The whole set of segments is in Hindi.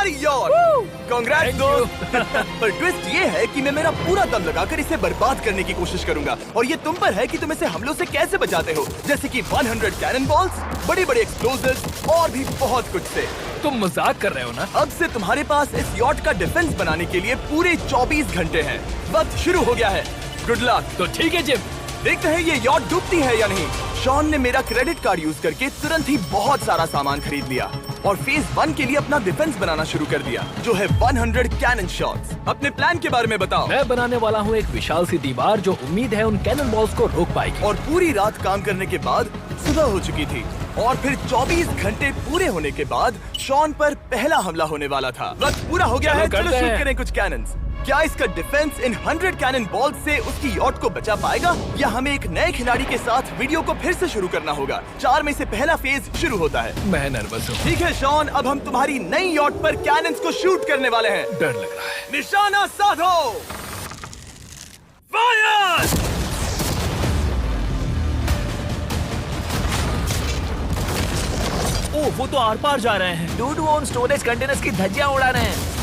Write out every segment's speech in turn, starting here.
तुम्हारी यॉट। कांग्रेट्स दोस्त। पर ट्विस्ट ये है कि मैं मेरा पूरा दम लगाकर इसे बर्बाद करने की कोशिश करूंगा और ये तुम पर है कि तुम इसे हमलों से कैसे बचाते हो, जैसे कि 100 कैनन बॉल्स, बड़े-बड़े एक्सप्लोजिव्स और भी बहुत कुछ से। तुम मजाक कर रहे हो ना? अब से तुम्हारे पास इस यॉट का डिफेंस बनाने के लिए पूरे 24 घंटे हैं। वक्त शुरू हो गया है। Good luck. तो ठीक है जिम, देखते हैं ये यॉट डूबती है या नहीं। शॉन ने मेरा क्रेडिट कार्ड यूज करके तुरंत ही बहुत सारा सामान खरीद लिया और फेज 1 के लिए अपना डिफेंस बनाना शुरू कर दिया, जो है 100 कैनन शॉट्स। अपने प्लान के बारे में बताओ। मैं बनाने वाला हूँ एक विशाल सी दीवार जो उम्मीद है उन कैनन बॉल्स को रोक पाएगी। और पूरी रात काम करने के बाद सुबह हो चुकी थी और फिर 24 घंटे पूरे होने के बाद शॉन पर पहला हमला होने वाला था। वक्त पूरा हो गया है, चलो शूट करें कुछ कैनन्स। क्या इसका डिफेंस इन 100 कैनन बॉल्स से उसकी यॉट को बचा पाएगा या हमें एक नए खिलाड़ी के साथ वीडियो को फिर से शुरू करना होगा? 4 में से पहला फेज शुरू होता है। मैं नर्वस हूँ। ठीक है शॉन, अब हम तुम्हारी नई यॉट पर कैनन्स को शूट करने वाले हैं। डर लग रहा है। निशाना साधो। फायर! ओह, वो तो आर पार जा रहे हैं। डूड, वो उन स्टोरेज कंटेनर्स की धज्जियां उड़ा रहे हैं।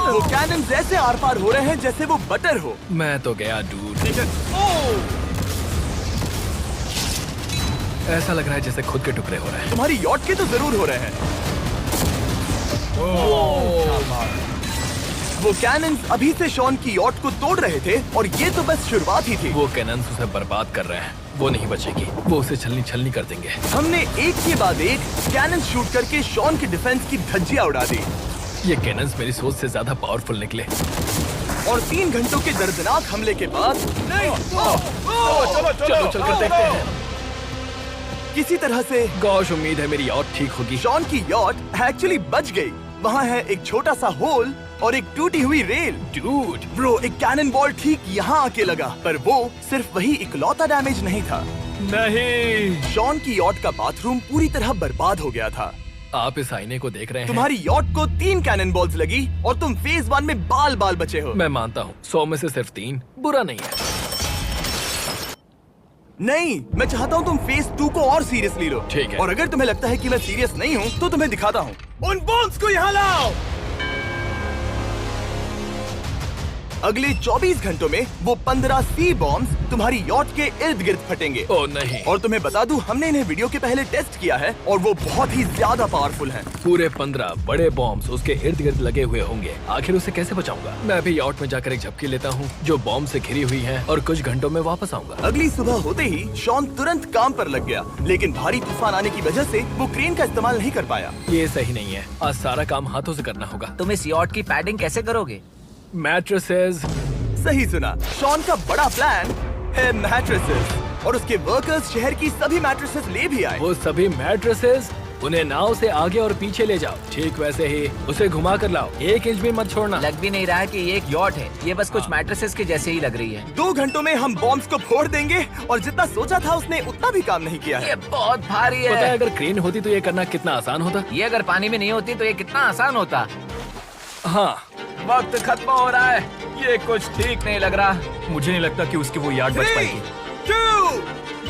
वो कैनन्स ऐसे आर पार हो रहे हैं जैसे वो बटर हो। मैं तो गया डूड। ठीक है। ऐसा लग रहा है जैसे खुद के टुकड़े हो रहे हैं। तुम्हारी यॉट के तो जरूर हो रहे हैं। वो कैनन्स अभी से शॉन की यॉट को तोड़ रहे थे और ये तो बस शुरुआत ही थी। वो कैनन्स उसे बर्बाद कर रहे हैं। वो नहीं बचेगी। वो उसे छलनी छलनी कर देंगे। हमने एक के बाद एक कैनन शूट करके शॉन की डिफेंस की धज्जियां उड़ा दी। ये कैनन्स मेरी सोच से ज्यादा पावरफुल निकले। और 3 घंटों के दर्दनाक हमले के बाद चलो चलकर देखते हैं। किसी तरह से गॉश, उम्मीद है मेरी यॉट ठीक होगी। शॉन की यॉट एक्चुअली बच गई। वहाँ है एक छोटा सा होल और एक टूटी हुई रेल। डूड ब्रो, एक कैनन बॉल ठीक यहाँ आके लगा, पर वो सिर्फ वही इकलौता डैमेज नहीं था। नहीं, शॉन की यॉट का बाथरूम पूरी तरह बर्बाद हो गया था। आप इस आईने को देख रहे हैं। तुम्हारी यॉट को 3 कैनन बॉल्स लगी और तुम फेज 1 में बाल बाल बचे हो। मैं मानता हूँ 100 में से सिर्फ 3 बुरा नहीं है। नहीं, मैं चाहता हूँ तुम फेज 2 को और सीरियसली लो। ठीक है। और अगर तुम्हें लगता है कि मैं सीरियस नहीं हूँ तो तुम्हें दिखाता हूँ। उन बॉम्ब्स को यहाँ लाओ। अगले 24 घंटों में वो 15 सी बॉम्ब्स तुम्हारी यॉट के इर्द गिर्द फटेंगे। ओह नहीं। और तुम्हें बता दूं, हमने इन्हें वीडियो के पहले टेस्ट किया है और वो बहुत ही ज्यादा पावरफुल हैं। पूरे 15 बड़े बॉम्ब्स उसके इर्द गिर्द लगे हुए होंगे। आखिर उसे कैसे बचाऊंगा? मैं अभी यॉट में जाकर एक झपकी लेता हूँ जो बॉम्ब से घिरी हुई है और कुछ घंटों में वापस आऊंगा। अगली सुबह होते ही शॉन तुरंत काम पर लग गया, लेकिन भारी तूफान आने की वजह से वो क्रेन का इस्तेमाल नहीं कर पाया। ये सही नहीं है। आज सारा काम हाथों से करना होगा। तुम इस यॉट की पैडिंग कैसे करोगे? मैट्रेसेस। सही सुना, शॉन का बड़ा प्लान है मैट्रेसेस और उसके वर्कर्स शहर की सभी मैट्रेसेस ले भी आए। वो सभी मैट्रेसेस उन्हें नाव से आगे और पीछे ले जाओ। ठीक वैसे ही उसे घुमा कर लाओ। 1 इंच भी मत छोड़ना। लग भी नहीं रहा है कि ये एक यॉट है। ये बस कुछ मैट्रेसेस के जैसे ही लग रही है। 2 घंटों में हम बॉम्ब्स को फोड़ देंगे और जितना सोचा था उसने उतना भी काम नहीं किया ये है। बहुत भारी पता है है। अगर क्रेन होती तो ये करना कितना आसान होता। ये अगर पानी में नहीं होती तो ये कितना आसान होता। हाँ, वक्त खत्म हो रहा है। ये कुछ ठीक नहीं लग रहा। मुझे नहीं लगता कि उसकी वो याद बच 3, पाएगी। 2,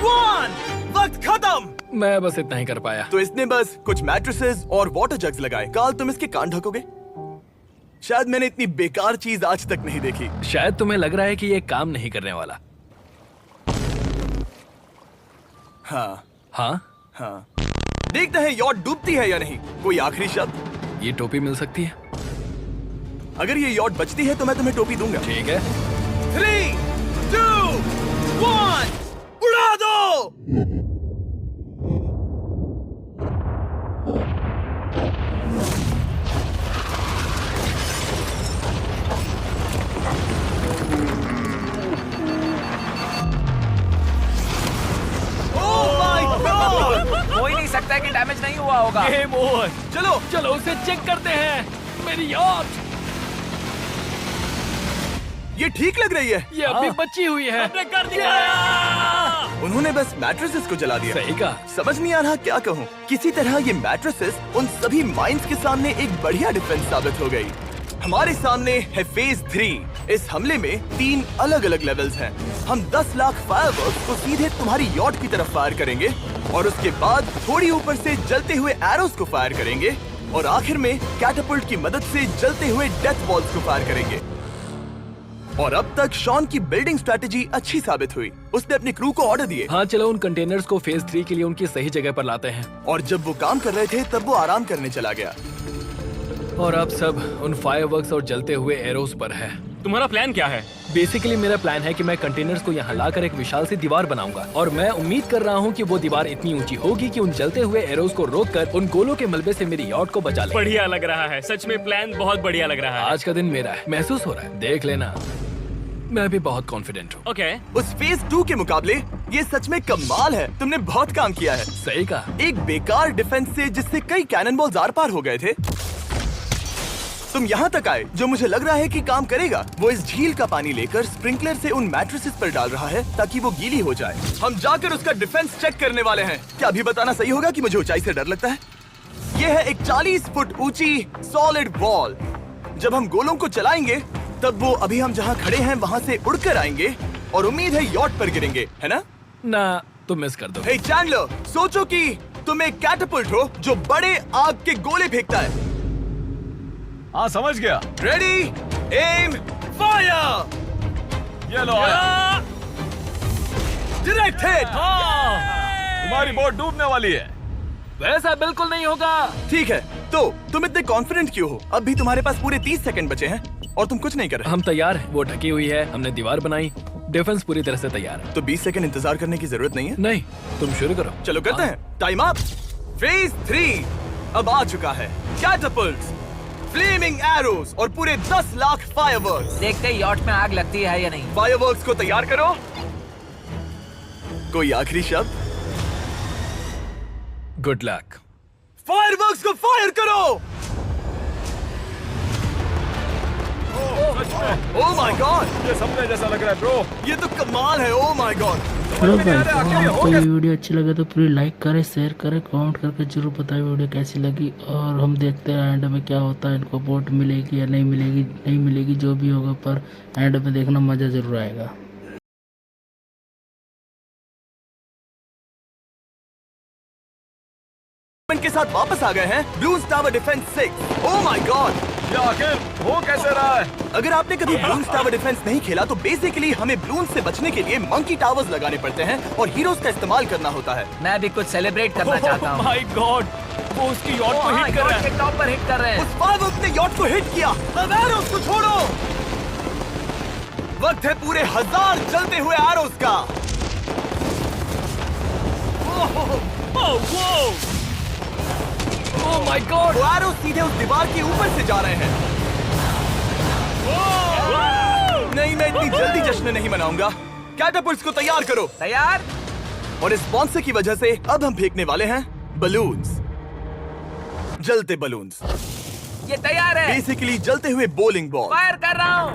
1, वक्त खत्म। मैं बस इतना ही कर पाया। तो इसने बस कुछ मैट्रेसेस और वाटर जग्स लगाए। काल, तुम इसके कान ढकोगे? शायद मैंने इतनी बेकार चीज आज तक नहीं देखी। शायद तुम्हें लग रहा है कि ये काम नहीं करने वाला। हाँ हाँ, हाँ, देखते हैं यॉट डूबती है या नहीं। कोई आखिरी शब्द? ये टोपी मिल सकती है। अगर ये यॉट बचती है तो मैं तुम्हें टोपी दूंगा। ठीक है। 3, 2, 1, उड़ा दो। हो ही नहीं सकता है कि डैमेज नहीं हुआ होगा। Game over. चलो चलो उसे चेक करते हैं। मेरी यॉट ये ठीक लग रही है। ये अभी बची हुई है। हमने कर दिया। उन्होंने बस मैट्रेसेस को जला दिया। सही कहा। समझ नहीं आ रहा क्या कहूँ। किसी तरह ये मैट्रेसेस उन सभी माइंस के सामने एक बढ़िया डिफेंस साबित हो गई। हमारे सामने है फेज 3। इस हमले में 3 अलग अलग लेवल्स हैं। हम 10 लाख फायरवर्क्स को सीधे तुम्हारी यॉट की तरफ फायर करेंगे और उसके बाद थोड़ी ऊपर से जलते हुए एरोस को फायर करेंगे और आखिर में कैटापल्ट की मदद से जलते हुए डेथ बॉल्स को फायर करेंगे। और अब तक शॉन की बिल्डिंग स्ट्रेटेजी अच्छी साबित हुई। उसने अपनी क्रू को ऑर्डर दिए हाँ चलो उन कंटेनर्स को फेज 3 के लिए उनकी सही जगह पर लाते हैं। और जब वो काम कर रहे थे तब वो आराम करने चला गया। और अब सब उन फायरवर्क्स और जलते हुए एरोस पर है। तुम्हारा प्लान क्या है? बेसिकली मेरा प्लान है कि मैं कंटेनर्स को यहाँ लाकर एक विशाल सी दीवार बनाऊंगा और मैं उम्मीद कर रहा हूँ कि वो दीवार इतनी ऊंची होगी कि उन जलते हुए एरोस को रोककर उन गोलों के मलबे से मेरी यॉट को बचा ले। बढ़िया लग रहा है, सच में प्लान बहुत बढ़िया लग रहा है। आज का दिन मेरा है, महसूस हो रहा है, देख लेना। मैं भी बहुत कॉन्फिडेंट हूँ। ओके। उस फेज 2 के मुकाबले ये सच में कमाल है। तुमने बहुत काम किया है। सही कहा। एक बेकार डिफेंस से जिससे कई कैनन बॉल्स आर पार हो गए थे, तुम यहाँ तक आए। जो मुझे लग रहा है कि काम करेगा, वो इस झील का पानी लेकर स्प्रिंकलर से उन मैट्रेसेस पर डाल रहा है ताकि वो गीली हो जाए। हम जाकर उसका डिफेंस चेक करने वाले हैं। क्या अभी बताना सही होगा कि मुझे ऊंचाई से डर लगता है? ये है एक 40 फुट ऊंची सॉलिड वॉल। जब हम गोलों को चलाएंगे तब वो अभी हम जहाँ खड़े हैं वहाँ से उड़कर आएंगे और उम्मीद है यॉट पर गिरेंगे, है ना? ना, तुम मिस कर दो। हे चैंडलर, सोचो कि तुम एक कैटापल्ट हो जो बड़े आग के गोले फेंकता है। हाँ समझ गया। Ready, aim, fire. ये लो आया। Direct hit. तुम्हारी बोट डूबने वाली है। वैसा बिल्कुल नहीं होगा। ठीक है, तो तुम इतने कॉन्फिडेंट क्यों हो? अब भी तुम्हारे पास पूरे 30 सेकंड बचे हैं और तुम कुछ नहीं कर रहे। हम तैयार हैं, वो ढकी हुई है, हमने दीवार बनाई, डिफेंस पूरी तरह से तैयार है। तो 20 सेकंड इंतजार करने की जरूरत नहीं है। नहीं, तुम शुरू करो। चलो करते हैं। Time up. फेज 3 अब आ चुका है। कैटापल्ट्स, फ्लेमिंग एरोस और पूरे 10 लाख फायरवर्क्स। देखते ही यॉट में आग लगती है या नहीं। फायरवर्क्स को तैयार करो। कोई आखिरी शब्द? Good luck. फायरवर्क्स को फायर करो। ओह माय गॉड, ये सपने जैसा लग रहा है ब्रो। ये तो कमाल है। Oh my God. Hello guys, अगर आपको ये वीडियो अच्छी लगे तो प्लीज लाइक करें, शेयर करें, कमेंट करके जरूर बताएं वीडियो कैसी लगी। और हम देखते हैं एंड में क्या होता है, इनको बोट मिलेगी या नहीं मिलेगी। नहीं मिलेगी जो भी होगा, पर एंड में देखना मजा जरूर आएगा। के साथ वापस आ गए हैं balloons tower defence 6। Oh my God, ये आखिर हो कैसे रहा है? अगर आपने कभी ब्लून्स टावर डिफेंस नहीं खेला तो बेसिकली हमें ब्लून्स से बचने के लिए मंकी टावर्स लगाने पड़ते हैं और हीरोज का इस्तेमाल करना होता है। मैं भी कुछ सेलिब्रेट करना चाहता हूँ। माय गॉड, वो उसकी यॉट को हिट कर रहा है। टॉप पर हिट कर रहे हैं। उस फायरवर्क ने यॉट को हिट किया। अब एरोस को छोड़ो। वक्त है पूरे 1000 जलते हुए एरोस का। ओह माय गॉड, वो एरोस सीधे उस दीवार के ऊपर से जा रहे हैं। नहीं, मैं इतनी जल्दी जश्न नहीं मनाऊंगा। कैटापल्ट्स को तैयार करो। तैयार। और इस स्पॉन्सर की वजह से अब हम फेंकने वाले हैं बलून्स, जलते बलून्स। ये तैयार है। बेसिकली जलते हुए बोलिंग बॉल। फायर कर रहा हूँ।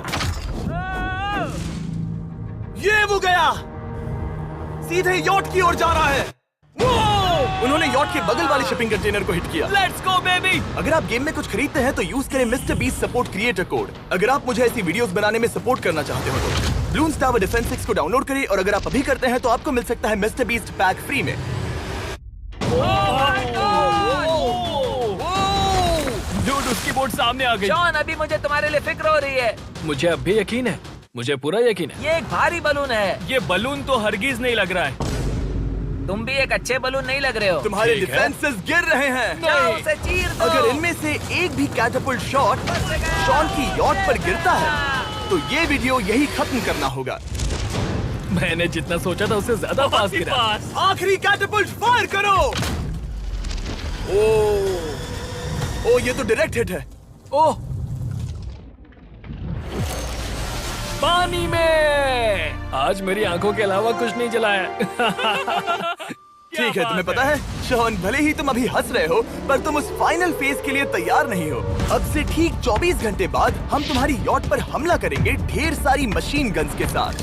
ये वो गया, सीधे यॉट की ओर जा रहा है। उन्होंने यॉट के बगल वाले शिपिंग कंटेनर को हिट किया। Let's go baby. अगर आप गेम में कुछ खरीदते हैं तो यूज करें mister beast support creator code. अगर आप मुझे ऐसी वीडियोस बनाने में सपोर्ट करना चाहते हो तो ब्लून्स टावर डिफेंस 6 को डाउनलोड करें और अगर आप अभी करते हैं तो आपको मिल सकता है मिस्टर बीस्ट पैक फ्री में। डूड, उसकी बोट सामने आ गई। जॉन, अभी मुझे तुम्हारे लिए फिक्र हो रही है। मुझे अब भी यकीन है, मुझे पूरा यकीन है। ये एक भारी बलून है। ये बलून तो हरगिज नहीं लग रहा है। तुम भी एक अच्छे बलून नहीं लग रहे हो। तुम्हारे ठीक है। डिफेंसेस गिर रहे हैं। जाओ, उसे चीर दो। अगर इनमें से एक भी कैटापल्ट शॉट शॉन की यॉट पर गिरता है तो ये वीडियो यही खत्म करना होगा। मैंने जितना सोचा था उससे ज्यादा पास गिरा। पास। आखिरी कैटापल्ट फायर करो। ओ ये तो डायरेक्ट हिट है। ओह, पानी में। आज मेरी आंखों के अलावा कुछ नहीं जला है। ठीक है, तुम्हें पता है शॉन, भले ही तुम अभी हंस रहे हो पर तुम उस फाइनल फेज के लिए तैयार नहीं हो। अब से ठीक 24 घंटे बाद हम तुम्हारी यॉट पर हमला करेंगे ढेर सारी मशीन गन्स के साथ।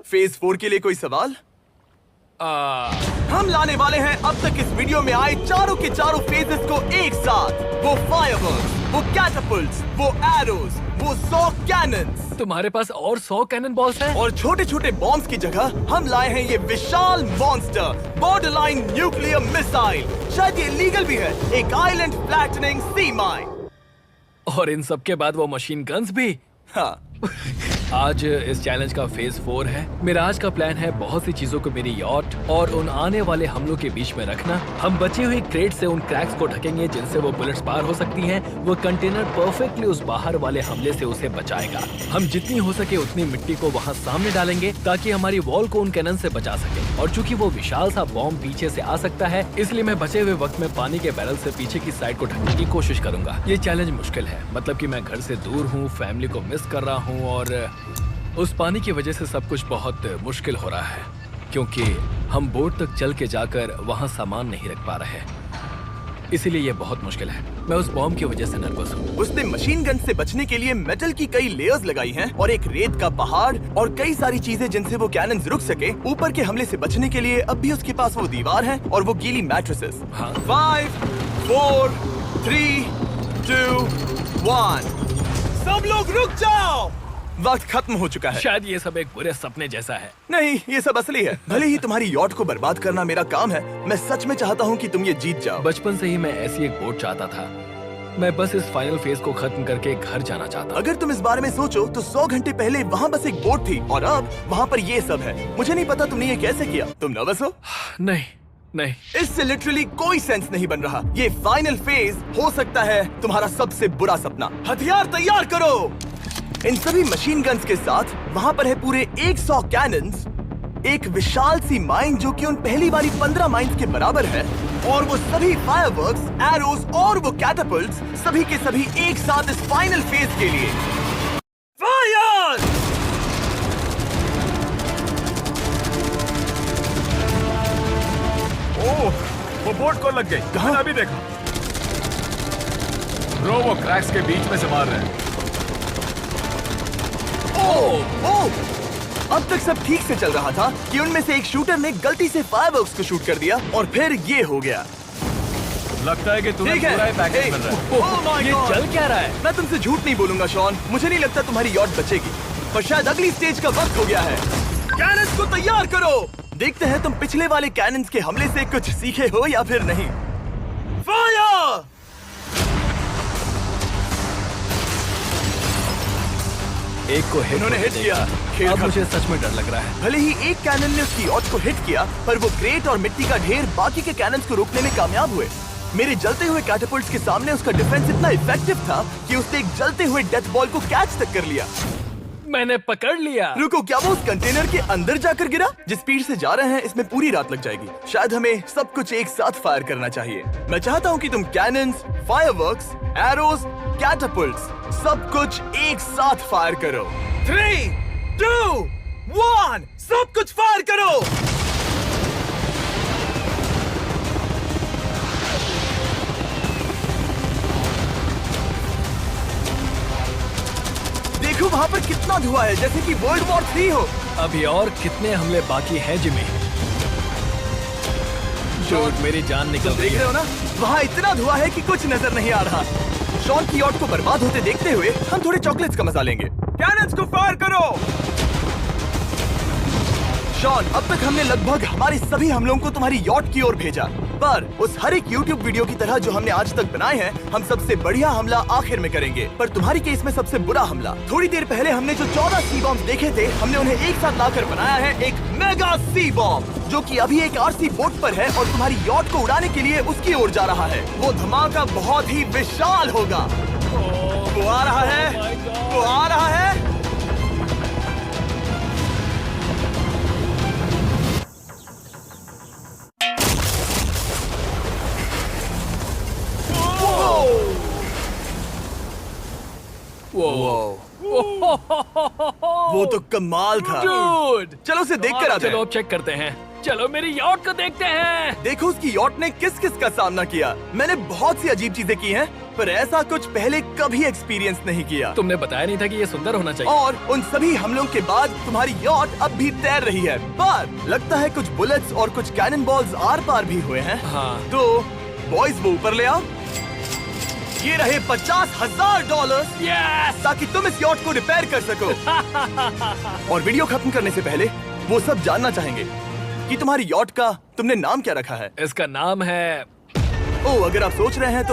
फेज 4 के लिए कोई सवाल? हम लाने वाले हैं अब तक इस वीडियो में आए चारों के चारों फेजेस को एक साथ। वो फायरवर्क्स, वो कैटapults, वो एरोज, वो 100 कैनन्स तुम्हारे पास और 100 कैनन बॉल्स हैं? और छोटे छोटे बॉम्ब्स की जगह हम लाए हैं ये विशाल मॉन्स्टर बॉर्डरलाइन न्यूक्लियर मिसाइल। शायद ये लीगल भी है, एक आइलैंड फ्लैटनिंग सी माइन। और इन सब के बाद वो मशीन गन्स भी। हाँ, आज इस चैलेंज का फेज 4 है। मेरा आज का प्लान है बहुत सी चीजों को मेरी यॉट और उन आने वाले हमलों के बीच में रखना। हम बची हुई क्रेट से उन क्रैक्स को ढकेंगे जिनसे वो बुलेट्स पार हो सकती हैं। वो कंटेनर परफेक्टली उस बाहर वाले हमले से उसे बचाएगा। हम जितनी हो सके उतनी मिट्टी को वहाँ सामने डालेंगे ताकि हमारी वॉल को उन कैनन से बचा सके। और चूंकि वो विशाल सा बॉम्ब पीछे से आ सकता है, इसलिए मैं बचे हुए वक्त में पानी के बैरल से पीछे की साइड को ढकने की कोशिश करूंगा। ये चैलेंज मुश्किल है, मतलब कि मैं घर से दूर हूँ, फैमिली को मिस कर रहा हूँ और उस पानी की वजह से सब कुछ बहुत मुश्किल हो रहा है क्योंकि हम बोट तक चल के जाकर वहाँ सामान नहीं रख पा रहे। इसीलिए ये बहुत मुश्किल है। मैं उस बॉम्ब की वजह से नर्वस हूँ। उसने मशीन गन से बचने के लिए मेटल की कई लेयर्स लगाई हैं और एक रेत का पहाड़ और कई सारी चीजें जिनसे वो कैनन्स रुक सके। ऊपर के हमले से बचने के लिए अब भी उसके पास वो दीवार है और वो गीली मैट्रेसेस। हाँ। 5, 4, 3, 2, 1। सब लोग रुक जाओ, वक्त खत्म हो चुका है। शायद ये सब एक बुरे सपने जैसा है। नहीं, ये सब असली है। भले ही तुम्हारी यॉट को बर्बाद करना मेरा काम है, मैं सच में चाहता हूँ कि तुम ये जीत जाओ। बचपन से ही मैं ऐसी एक बोट चाहता था। मैं बस इस फाइनल फेज को खत्म करके घर जाना चाहता। अगर तुम इस बारे में सोचो तो 100 घंटे पहले वहाँ बस एक बोट थी और अब वहाँ पर ये सब है। मुझे नहीं पता तुमने ये कैसे किया। तुम नर्वस हो? नहीं नहीं, इससे लिटरली कोई सेंस नहीं बन रहा। ये फाइनल फेज हो सकता है तुम्हारा सबसे बुरा सपना। हथियार तैयार करो। इन सभी मशीन गन्स के साथ वहाँ पर है पूरे 100 कैनन्स, एक विशाल सी माइन जो कि उन पहली वाली 15 माइंस के बराबर है, और वो सभी फायरवर्क्स, एरोज और वो कैटapults सभी के सभी एक साथ इस फाइनल फेज के लिए। फायर! ओह, वो बोट को लग गई। मैंने अभी देखा। ब्रो, वो क्रैक्स के बीच में से मार रहे हैं। ओह! अब तक सब ठीक से चल रहा था कि उनमें से एक शूटर ने गलती से फायरवर्क्स को शूट कर दिया और फिर ये हो गया। लगता है कि तुम्हें ठीक है। पूरा ही पैकेज मिल रहा है। Oh my ये God! चल क्या रहा है? मैं तुमसे झूठ नहीं बोलूंगा शॉन, मुझे नहीं लगता तुम्हारी यॉट बचेगी, पर शायद अगली स्टेज का वक्त हो गया है। कैनन्स को तैयार करो। देखते हैं तुम पिछले वाले कैनन्स के हमले से कुछ सीखे हो या फिर नहीं। फायर! एक को इन्होंने हिट किया। खेल अब खत्म। मुझे सच में डर लग रहा है। भले ही एक कैनन ने उसकी यॉट को हिट किया, पर वो क्रेट और मिट्टी का ढेर बाकी के कैनन्स को रोकने में कामयाब हुए। मेरे जलते हुए कैटapults के सामने उसका डिफेंस इतना इफेक्टिव था कि उसने एक जलते हुए डेथ बॉल को कैच तक कर लिया। मैंने पकड़ लिया। रुको, क्या वो उस कंटेनर के अंदर जाकर गिरा? जिस स्पीड से जा रहे हैं इसमें पूरी रात लग जाएगी। शायद हमें सब कुछ एक साथ फायर करना चाहिए। मैं चाहता हूँ कि तुम कैनन्स, फायरवर्क्स, एरोज, कैटapults सब कुछ एक साथ फायर करो। 3, 2, 1, सब कुछ फायर करो। देखो वहाँ पर कितना धुआं है, जैसे कि वर्ल्ड वॉर 3 हो। अभी और कितने हमले बाकी हैं जिमी? शॉट, मेरी जान निकल रही देख रहे है। हो ना, वहाँ इतना धुआं है कि कुछ नजर नहीं आ रहा। शॉन की यॉट को बर्बाद होते देखते हुए हम थोड़े चॉकलेट्स का मजा लेंगे। कैनन्स को फायर करो। शॉन, अब तक हमने लगभग हमारे सभी हमलों को तुम्हारी यॉट की ओर भेजा, पर उस हर एक YouTube वीडियो की तरह जो हमने आज तक बनाए हैं, हम सबसे बढ़िया हमला आखिर में करेंगे। पर तुम्हारी केस में सबसे बुरा हमला। थोड़ी देर पहले हमने जो 14 सी बॉम्ब देखे थे, हमने उन्हें एक साथ लाकर बनाया है एक मेगा सी बॉम्ब, जो कि अभी एक RC बोट पर है और तुम्हारी यॉट को उड़ाने के लिए उसकी ओर जा रहा है। वो धमाका बहुत ही विशाल होगा। वो आ रहा है, वो आ रहा है। वो तो कमाल था। Dude! चलो उसे देख कर आते चलो हैं। अब चेक करते हैं। चलो मेरी यॉट को देखते हैं। देखो उसकी यॉट ने किस किस का सामना किया। मैंने बहुत सी अजीब चीजें की हैं, पर ऐसा कुछ पहले कभी एक्सपीरियंस नहीं किया। तुमने बताया नहीं था कि ये सुंदर होना चाहिए। और उन सभी हमलों के बाद तुम्हारी यॉट अब भी तैर रही है, पर लगता है कुछ बुलेट्स और कुछ कैनन बॉल्स आर पार भी हुए हैं। हाँ। तो बॉयज वो ऊपर ले आओ। ये रहे $50,000 यस! ताकि तुम इस यॉट को रिपेयर कर सको। और वीडियो खत्म करने से पहले वो सब जानना चाहेंगे कि तुम्हारी यॉट का तुमने नाम क्या रखा है। इसका नाम है ओ, अगर आप सोच रहे हैं तो